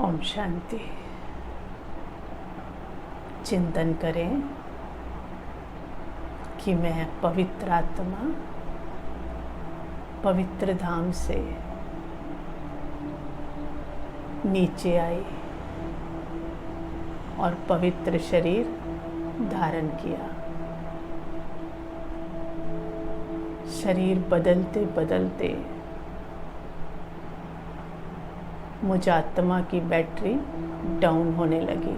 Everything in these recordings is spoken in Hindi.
ओम शांति। चिंतन करें कि मैं पवित्र आत्मा पवित्र धाम से नीचे आई और पवित्र शरीर धारण किया। शरीर बदलते बदलते मुझ आत्मा की बैटरी डाउन होने लगी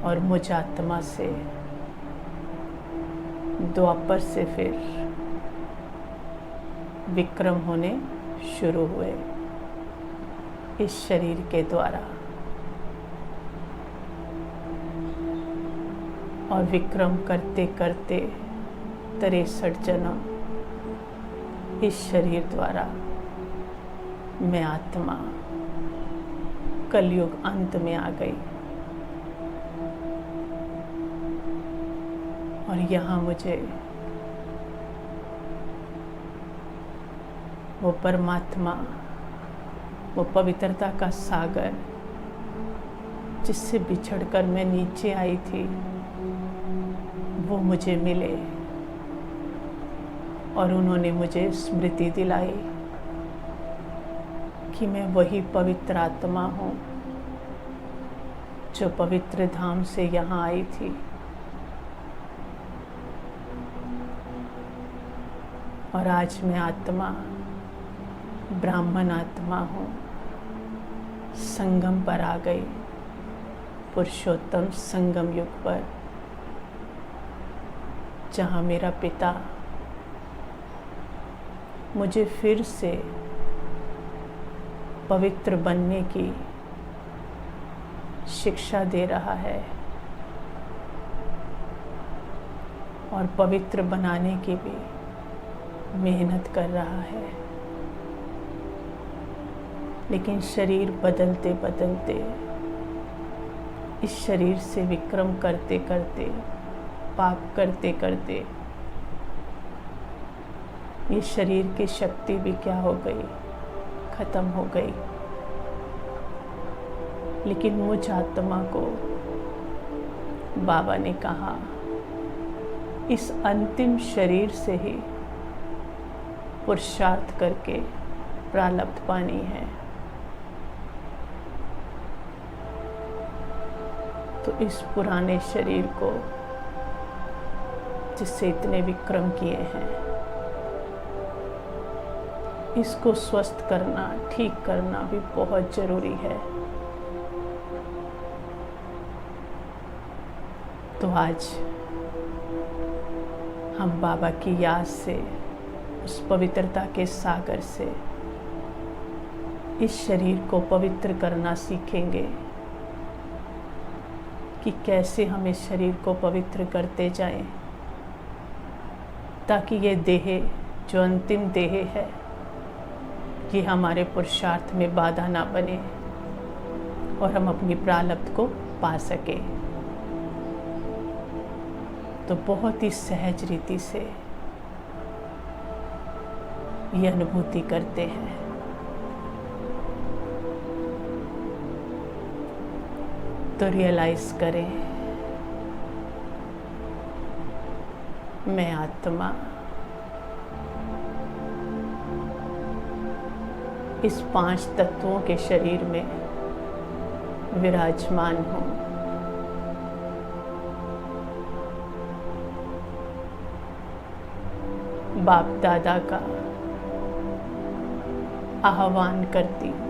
और मुझ आत्मा से द्वापर से फिर विक्रम होने शुरू हुए इस शरीर के द्वारा। और विक्रम करते करते 63 जन्म इस शरीर द्वारा मैं आत्मा कलयुग अंत में आ गई और यहाँ मुझे वो परमात्मा, वो पवित्रता का सागर जिससे बिछड़कर मैं नीचे आई थी, वो मुझे मिले और उन्होंने मुझे स्मृति दिलाई कि मैं वही पवित्र आत्मा हूँ जो पवित्र धाम से यहाँ आई थी। और आज मैं आत्मा ब्राह्मण आत्मा हूँ, संगम पर आ गई, पुरुषोत्तम संगम युग पर, जहाँ मेरा पिता मुझे फिर से पवित्र बनने की शिक्षा दे रहा है और पवित्र बनाने की भी मेहनत कर रहा है। लेकिन शरीर बदलते बदलते, इस शरीर से विक्रम करते करते, पाप करते करते ये शरीर की शक्ति भी क्या हो गई, खत्म हो गई। लेकिन मुझ आत्मा को बाबा ने कहा इस अंतिम शरीर से ही पुरुषार्थ करके प्रारब्ध पानी है। तो इस पुराने शरीर को जिससे इतने विक्रम किए हैं, इसको स्वस्थ करना, ठीक करना भी बहुत जरूरी है। तो आज हम बाबा की याद से, उस पवित्रता के सागर से इस शरीर को पवित्र करना सीखेंगे कि कैसे हम इस शरीर को पवित्र करते जाएं, ताकि ये देह जो अंतिम देह है ये हमारे पुरुषार्थ में बाधा ना बने और हम अपनी प्रारब्ध को पा सके। तो बहुत ही सहज रीति से ये अनुभूति करते हैं। तो रियलाइज करें, मैं आत्मा इस 5 तत्वों के शरीर में विराजमान हूँ। बाप दादा का आह्वान करती हूँ।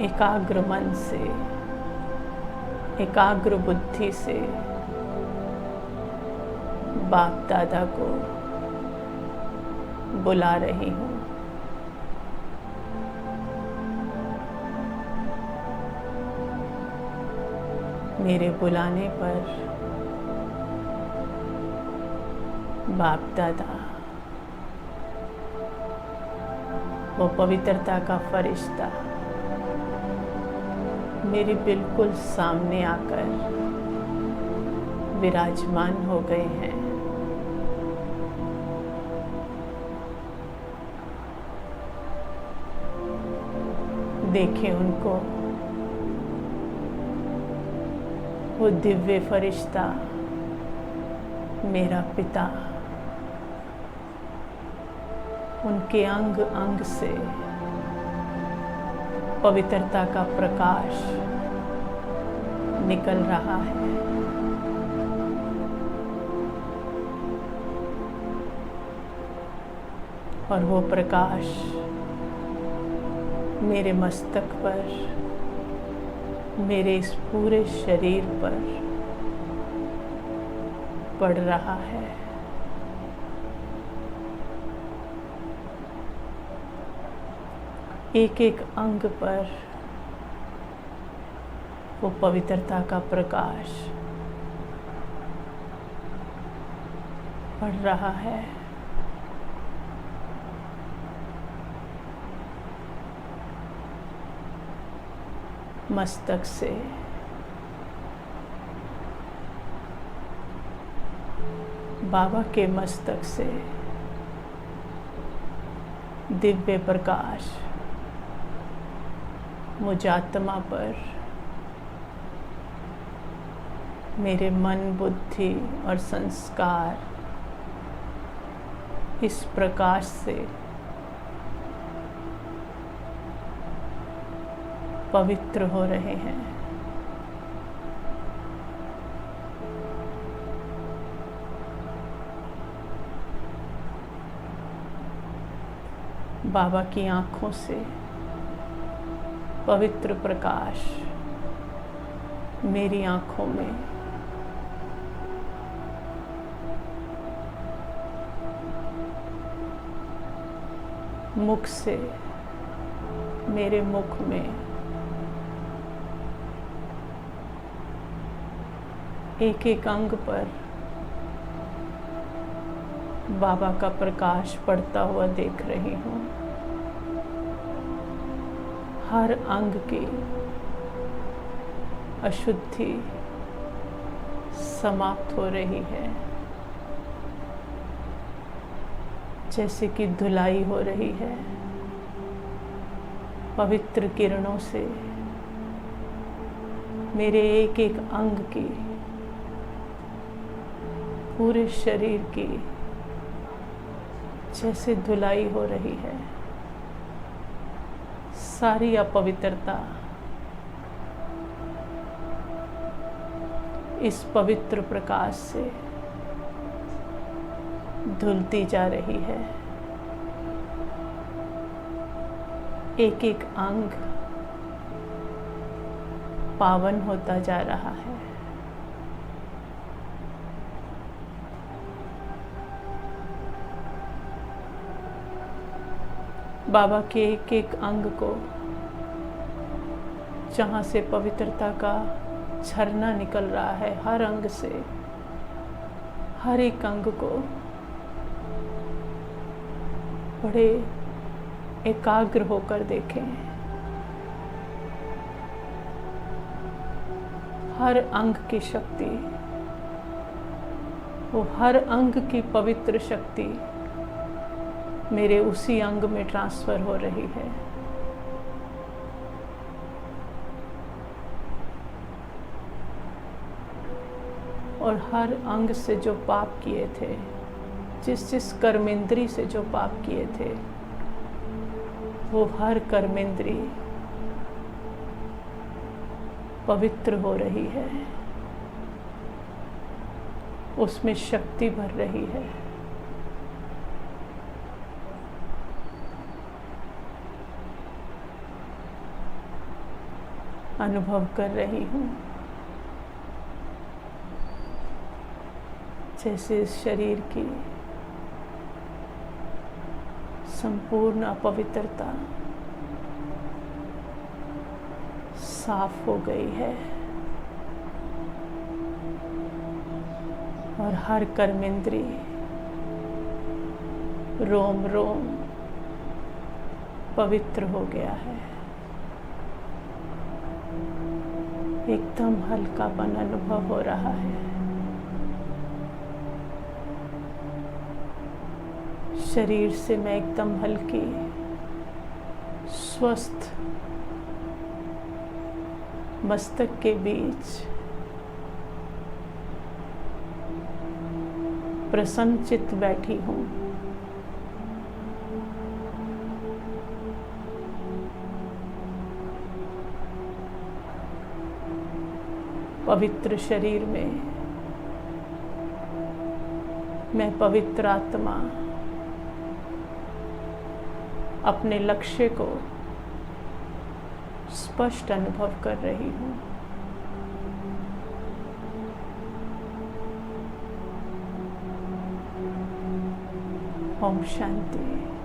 एकाग्र मन से, एकाग्र बुद्धि से बाप दादा को बुला रही हूँ। मेरे बुलाने पर बाप दादा, वो पवित्रता का फरिश्ता मेरे बिल्कुल सामने आकर विराजमान हो गए हैं। देखें उनको, वो दिव्य फरिश्ता मेरा पिता उनके अंग अंग से पवित्रता का प्रकाश निकल रहा है। और वो प्रकाश मेरे मस्तक पर, मेरे इस पूरे शरीर पर पड़ रहा है। एक एक अंग पर वो पवित्रता का प्रकाश पड़ रहा है। मस्तक से बाबा के मस्तक से दिव्य प्रकाश मुझ आत्मा पर, मेरे मन, बुद्धि और संस्कार इस प्रकाश से पवित्र हो रहे हैं। बाबा की आँखों से पवित्र प्रकाश मेरी आँखों में मुख से मेरे मुख में एक एक अंग पर बाबा का प्रकाश पड़ता हुआ देख रही हूँ। हर अंग की अशुद्धि समाप्त हो रही है, जैसे कि धुलाई हो रही है पवित्र किरणों से। मेरे एक एक अंग की, पूरे शरीर की जैसे धुलाई हो रही है। सारी अपवित्रता इस पवित्र प्रकाश से धुलती जा रही है। एक एक अंग पावन होता जा रहा है। बाबा के एक एक अंग को, जहाँ से पवित्रता का झरना निकल रहा है, हर अंग से, हर एक अंग को बड़े एकाग्र होकर देखें। हर अंग की शक्ति, वो हर अंग की पवित्र शक्ति मेरे उसी अंग में ट्रांसफर हो रही है। और हर अंग से जो पाप किए थे, जिस जिस कर्मेंद्री से जो पाप किए थे, वो हर कर्मेंद्री पवित्र हो रही है, उसमें शक्ति भर रही है। अनुभव कर रही हूँ जैसे इस शरीर की संपूर्ण अपवित्रता साफ हो गई है और हर कर्मेंद्री, रोम रोम पवित्र हो गया है। एकदम हल्कापन अनुभव हो रहा है। शरीर से मैं एकदम हल्की, स्वस्थ मस्तक के बीच प्रसन्न चित्त बैठी हूँ। पवित्र शरीर में मैं पवित्र आत्मा अपने लक्ष्य को स्पष्ट अनुभव कर रही हूँ। ओम शांति।